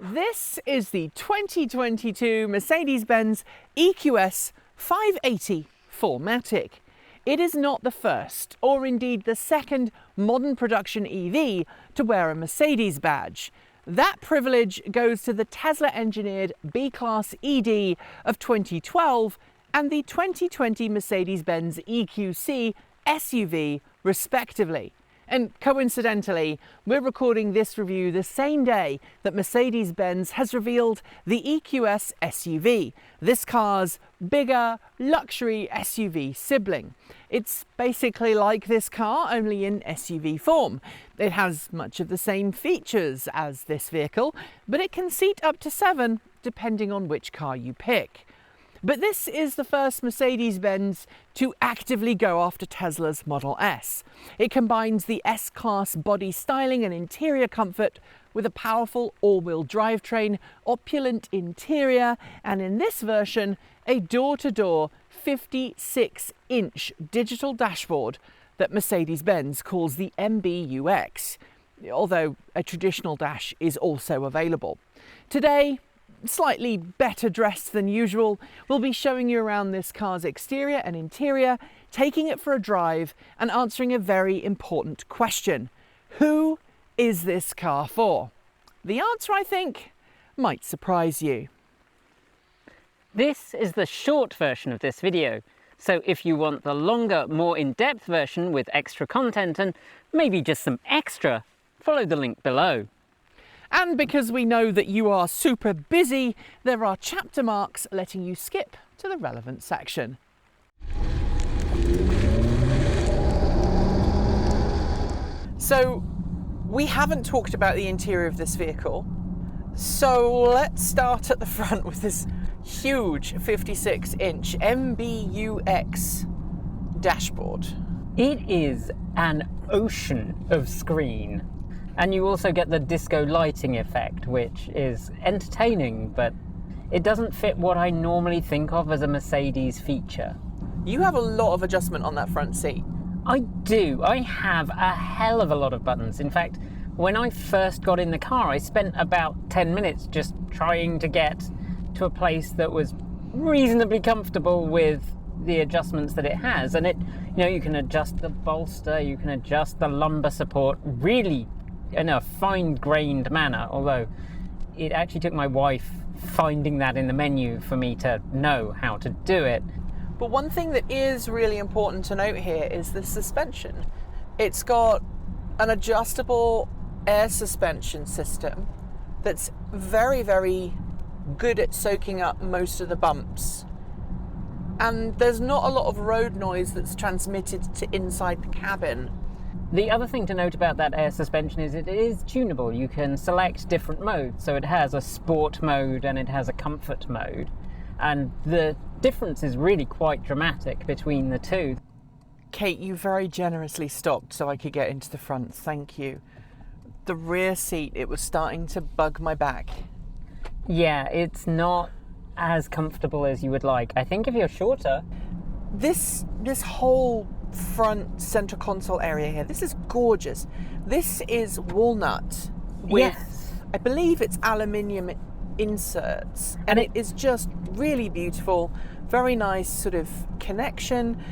This is the 2022 Mercedes-Benz EQS 580 4MATIC. It is not the first, or indeed the second, modern production EV to wear a Mercedes badge. That privilege goes to the Tesla-engineered B-Class ED of 2012 and the 2020 Mercedes-Benz EQC SUV, respectively. And coincidentally, we're recording this review the same day that Mercedes-Benz has revealed the EQS SUV, this car's bigger luxury SUV sibling. It's basically like this car, only in SUV form. It has much of the same features as this vehicle, but it can seat up to 7, depending on which car you pick. But this is the first Mercedes-Benz to actively go after Tesla's Model S. It combines the S-Class body styling and interior comfort with a powerful all-wheel drivetrain, opulent interior, and in this version, a door-to-door 56-inch digital dashboard that Mercedes-Benz calls the MBUX, although a traditional dash is also available. Today, slightly better dressed than usual, we'll be showing you around this car's exterior and interior, taking it for a drive and answering a very important question. Who is this car for? The answer, I think, might surprise you. This is the short version of this video, so if you want the longer, more in-depth version with extra content and maybe just some extra, follow the link below. And because we know that you are super busy, there are chapter marks letting you skip to the relevant section. So, we haven't talked about the interior of this vehicle, so let's start at the front with this huge 56-inch MBUX dashboard. It is an ocean of screen. And you also get the disco lighting effect, which is entertaining, but it doesn't fit what I normally think of as a Mercedes feature. You have a lot of adjustment on that front seat. I do. I have a hell of a lot of buttons. In fact, when I first got in the car, I spent about 10 minutes just trying to get to a place that was reasonably comfortable with the adjustments that it has. And you can adjust the bolster, you can adjust the lumbar support really in a fine-grained manner, although it actually took my wife finding that in the menu for me to know how to do it. But one thing that is really important to note here is the suspension. It's got an adjustable air suspension system that's very, very good at soaking up most of the bumps. And there's not a lot of road noise that's transmitted to inside the cabin. The other thing to note about that air suspension is it is tunable. You can select different modes. So it has a sport mode and it has a comfort mode. And the difference is really quite dramatic between the two. Kate, you very generously stopped so I could get into the front. Thank you. The rear seat, it was starting to bug my back. Yeah, it's not as comfortable as you would like. I think if you're shorter... This whole front center console area here, this is gorgeous. This is walnut with, yes, I believe it's aluminium inserts, and it is just really beautiful. Very nice sort of connection.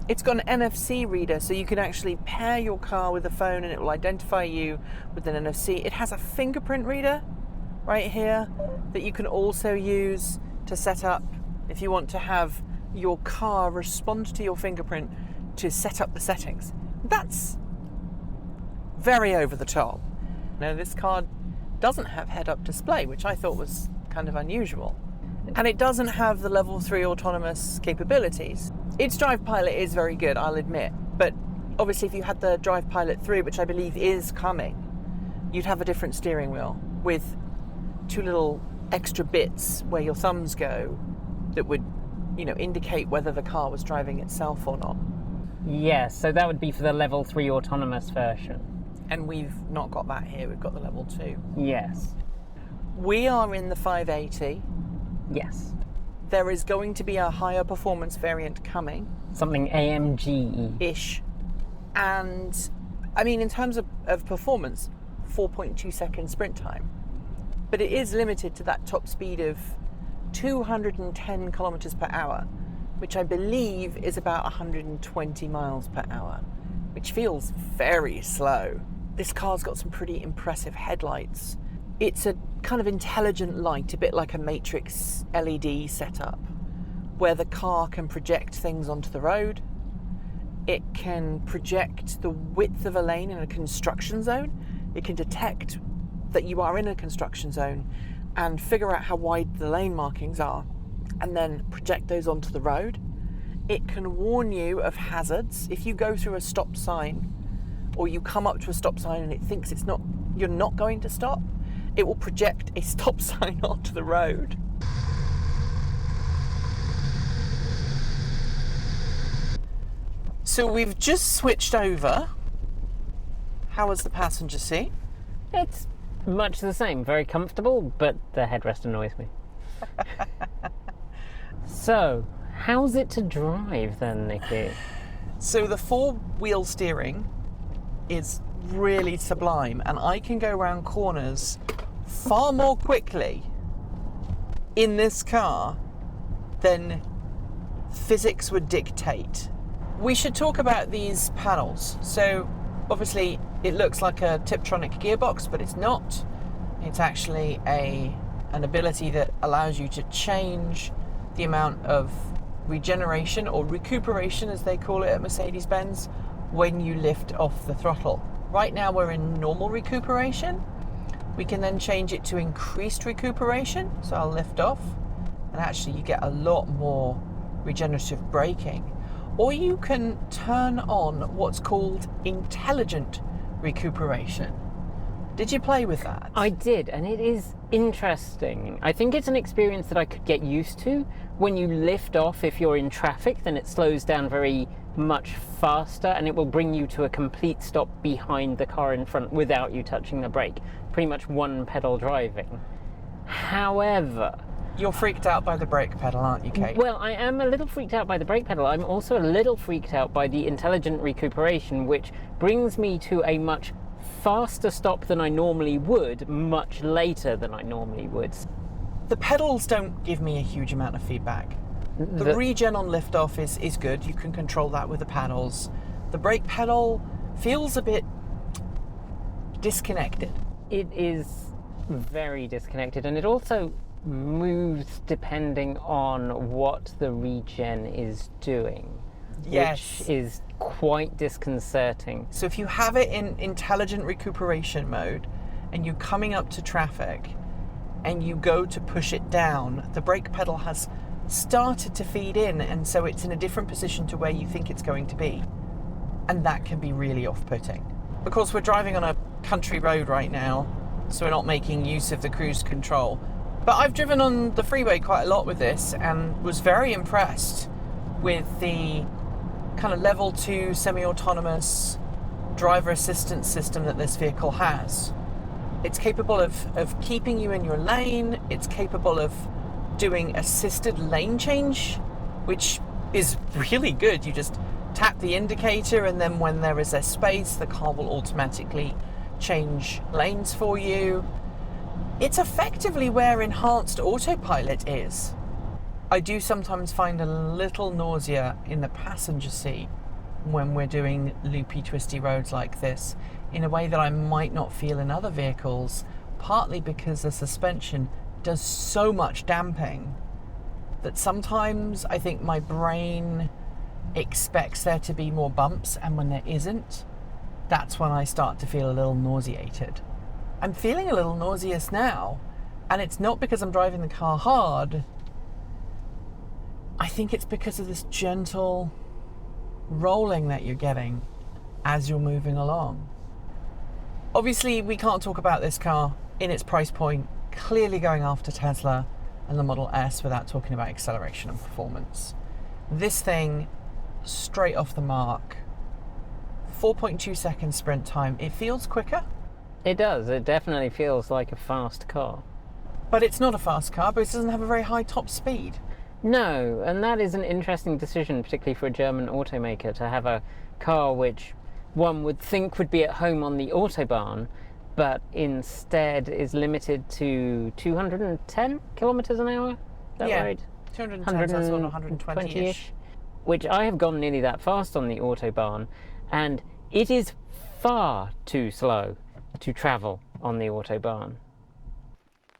It's got an NFC reader, so you can actually pair your car with a phone and it will identify you with an NFC. It has a fingerprint reader right here that you can also use to set up if you want to have your car respond to your fingerprint to set up the settings. That's very over the top. Now, this car doesn't have head-up display, which I thought was kind of unusual. And it doesn't have the level 3 autonomous capabilities. Its Drive Pilot is very good, I'll admit, but obviously if you had the Drive Pilot 3, which I believe is coming, you'd have a different steering wheel with 2 little extra bits where your thumbs go that would, indicate whether the car was driving itself or not. Yes, so that would be for the level 3 autonomous version. And we've not got that here, we've got the level 2. Yes. We are in the 580. Yes. There is going to be a higher performance variant coming. Something AMG-ish. And, I mean, in terms of performance, 4.2 second sprint time. but it is limited to that top speed of 210 kilometers per hour, which I believe is about 120 miles per hour, which feels very slow. This car's got some pretty impressive headlights. It's a kind of intelligent light, a bit like a matrix LED setup, where the car can project things onto the road. It can project the width of a lane in a construction zone. It can detect that you are in a construction zone and figure out how wide the lane markings are and then project those onto the road. It can warn you of hazards. If you go through a stop sign or you come up to a stop sign and it thinks you're not going to stop, it will project a stop sign onto the road. So we've just switched over. How was the passenger seat? It's much the same, very comfortable, but the headrest annoys me. So, how's it to drive then, Nikki? So the four-wheel steering is really sublime, and I can go around corners far more quickly in this car than physics would dictate. We should talk about these panels. So obviously it looks like a Tiptronic gearbox, but it's not. It's actually an ability that allows you to change the amount of regeneration or recuperation, as they call it at Mercedes-Benz, when you lift off the throttle. Right now we're in normal recuperation. We can then change it to increased recuperation. So I'll lift off and actually you get a lot more regenerative braking. Or you can turn on what's called intelligent recuperation. Did you play with that? I did, and it is interesting. I think it's an experience that I could get used to. When you lift off, if you're in traffic, then it slows down very much faster and it will bring you to a complete stop behind the car in front without you touching the brake. Pretty much one pedal driving. However, you're freaked out by the brake pedal, aren't you, Kate? Well, I am a little freaked out by the brake pedal. I'm also a little freaked out by the intelligent recuperation, which brings me to a much faster stop than I normally would, much later than I normally would. The pedals don't give me a huge amount of feedback. The regen on liftoff is good. You can control that with the paddles. The brake pedal feels a bit disconnected. It is very disconnected, and it also moves depending on what the regen is doing. Yes. Which is quite disconcerting. So if you have it in intelligent recuperation mode and you're coming up to traffic and you go to push it down, the brake pedal has started to feed in, and so it's in a different position to where you think it's going to be. And that can be really off-putting. Of course, we're driving on a country road right now, so we're not making use of the cruise control. But I've driven on the freeway quite a lot with this and was very impressed with the kind of level 2 semi-autonomous driver assistance system that this vehicle has. It's capable of keeping you in your lane. It's capable of doing assisted lane change, which is really good. You just tap the indicator and then when there is a space, the car will automatically change lanes for you. It's effectively where enhanced autopilot is. I do sometimes find a little nausea in the passenger seat when we're doing loopy, twisty roads like this, in a way that I might not feel in other vehicles, partly because the suspension does so much damping that sometimes I think my brain expects there to be more bumps, and when there isn't, that's when I start to feel a little nauseated. I'm feeling a little nauseous now, and it's not because I'm driving the car hard. I think it's because of this gentle rolling that you're getting as you're moving along. Obviously, we can't talk about this car in its price point, clearly going after Tesla and the Model S, without talking about acceleration and performance. This thing, straight off the mark, 4.2 second sprint time. It feels quicker. It does. It definitely feels like a fast car. But it's not a fast car, but it doesn't have a very high top speed. No, and that is an interesting decision, particularly for a German automaker, to have a car which one would think would be at home on the Autobahn, but instead is limited to 210 kilometers an hour. Is that right? 210, so that's on 120-ish. Which I have gone nearly that fast on the Autobahn, and it is far too slow to travel on the Autobahn.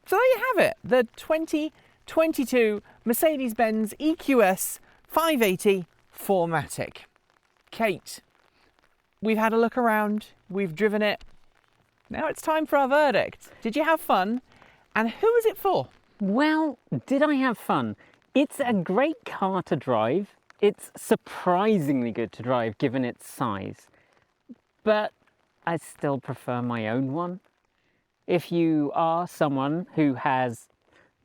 So there you have it, the 2022 Mercedes-Benz EQS 580 4MATIC. Kate, we've had a look around, we've driven it. Now it's time for our verdict. Did you have fun? And who was it for? Well, did I have fun? It's a great car to drive. It's surprisingly good to drive given its size. But I still prefer my own one. If you are someone who has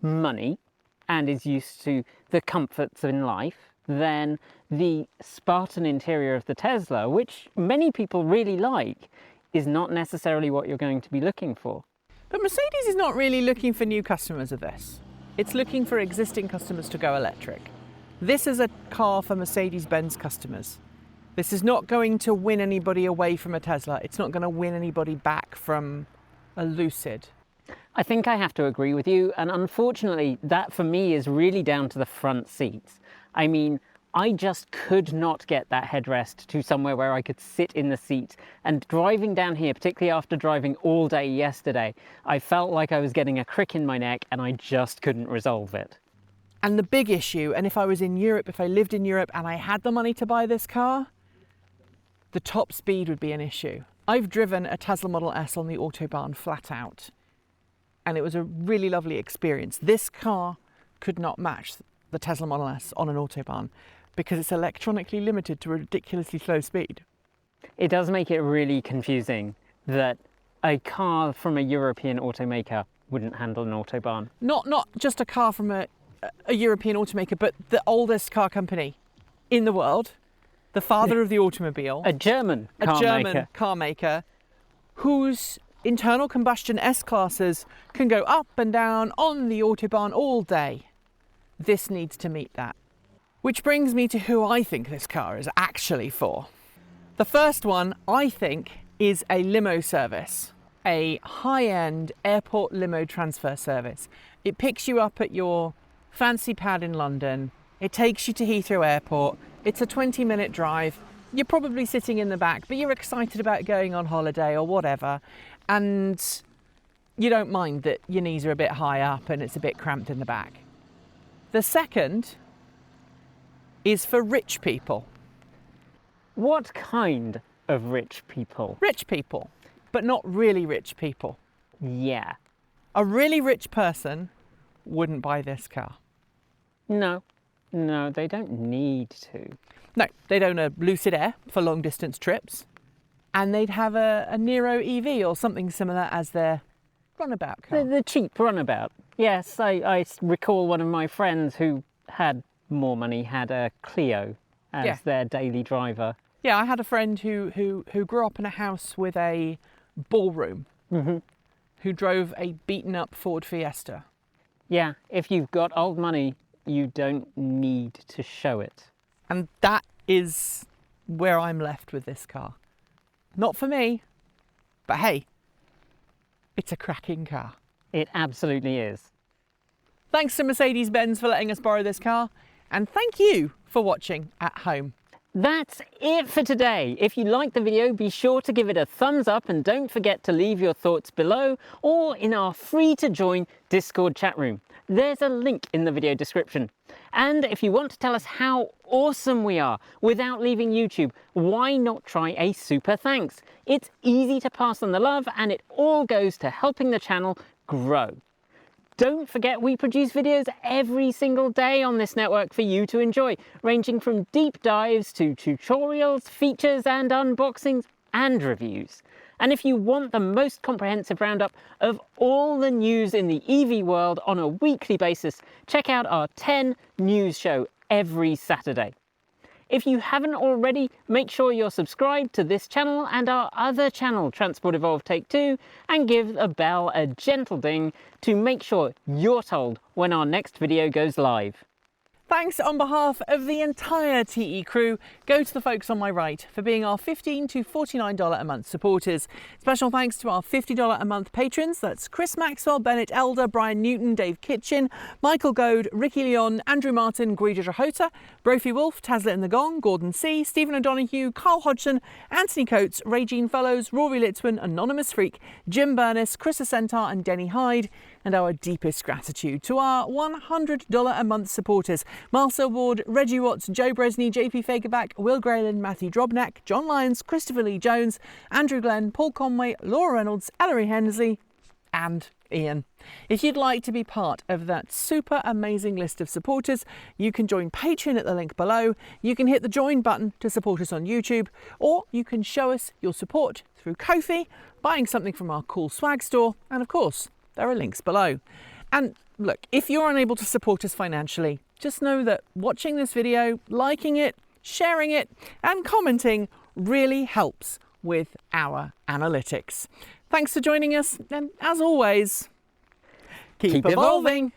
money and is used to the comforts in life, then the Spartan interior of the Tesla, which many people really like, is not necessarily what you're going to be looking for. But Mercedes is not really looking for new customers of this. It's looking for existing customers to go electric. This is a car for Mercedes-Benz customers. This is not going to win anybody away from a Tesla. It's not going to win anybody back from a Lucid. I think I have to agree with you, and unfortunately that for me is really down to the front seats. I mean, I just could not get that headrest to somewhere where I could sit in the seat, and driving down here, particularly after driving all day yesterday, I felt like I was getting a crick in my neck and I just couldn't resolve it. And the big issue, and if I was in Europe, if I lived in Europe and I had the money to buy this car, the top speed would be an issue. I've driven a Tesla Model S on the Autobahn flat out, and it was a really lovely experience. This car could not match the Tesla Model S on an Autobahn because it's electronically limited to a ridiculously slow speed. It does make it really confusing that a car from a European automaker wouldn't handle an Autobahn. Not just a car from a European automaker, but the oldest car company in the world, the father of the automobile. A German car maker whose internal combustion S-Classes can go up and down on the Autobahn all day. This needs to meet that. Which brings me to who I think this car is actually for. The first one, I think, is a limo service, a high-end airport limo transfer service. It picks you up at your fancy pad in London. It takes you to Heathrow Airport. It's a 20-minute drive. You're probably sitting in the back, but you're excited about going on holiday or whatever. And you don't mind that your knees are a bit high up and it's a bit cramped in the back. The second is for rich people. What kind of rich people? Rich people, but not really rich people. Yeah. A really rich person wouldn't buy this car. No, they don't need to. No, they'd own a Lucid Air for long distance trips, and they'd have a Niro EV or something similar as their runabout car. The cheap runabout. Yes, I recall one of my friends who had more money had a Clio as their daily driver. Yeah, I had a friend who grew up in a house with a ballroom, who drove a beaten up Ford Fiesta. Yeah, if you've got old money, you don't need to show it. And that is where I'm left with this car. Not for me, but hey, it's a cracking car. It absolutely is. Thanks to Mercedes-Benz for letting us borrow this car, and thank you for watching at home. That's it for today. If you liked the video, be sure to give it a thumbs up and don't forget to leave your thoughts below or in our free to join Discord chat room. There's a link in the video description. And if you want to tell us how awesome we are without leaving YouTube, why not try a super thanks? It's easy to pass on the love and it all goes to helping the channel grow. Don't forget we produce videos every single day on this network for you to enjoy, ranging from deep dives to tutorials, features and unboxings and reviews. And if you want the most comprehensive roundup of all the news in the EV world on a weekly basis, check out our 10 news show every Saturday. If you haven't already, make sure you're subscribed to this channel and our other channel, Transport Evolved Take 2, and give the bell a gentle ding to make sure you're told when our next video goes live. Thanks on behalf of the entire TE crew go to the folks on my right for being our $15 to $49 a month supporters. Special thanks to our $50 a month patrons. That's Chris Maxwell, Bennett Elder, Brian Newton, Dave Kitchen, Michael Goad, Ricky Leon, Andrew Martin, Guido Drahota, Brophy Wolf, Taslet and the Gong, Gordon C, Stephen O'Donoghue, Carl Hodgson, Anthony Coates, Regine Fellows, Rory Litzwin, Anonymous Freak, Jim Burness, Chris Centaur and Denny Hyde. And our deepest gratitude to our $100 a month supporters: Marcel Ward, Reggie Watts, Joe Bresney, JP Fagerback, Will Grayland, Matthew Drobnak, John Lyons, Christopher Lee Jones, Andrew Glenn, Paul Conway, Laura Reynolds, Ellery Hensley and Ian. If you'd like to be part of that super amazing list of supporters, you can join Patreon at the link below. You can hit the join button to support us on YouTube, or you can show us your support through Ko-fi, buying something from our cool swag store, and of course, there are links below. And look, if you're unable to support us financially, just know that watching this video, liking it, sharing it, and commenting really helps with our analytics. Thanks for joining us, and as always, keep evolving.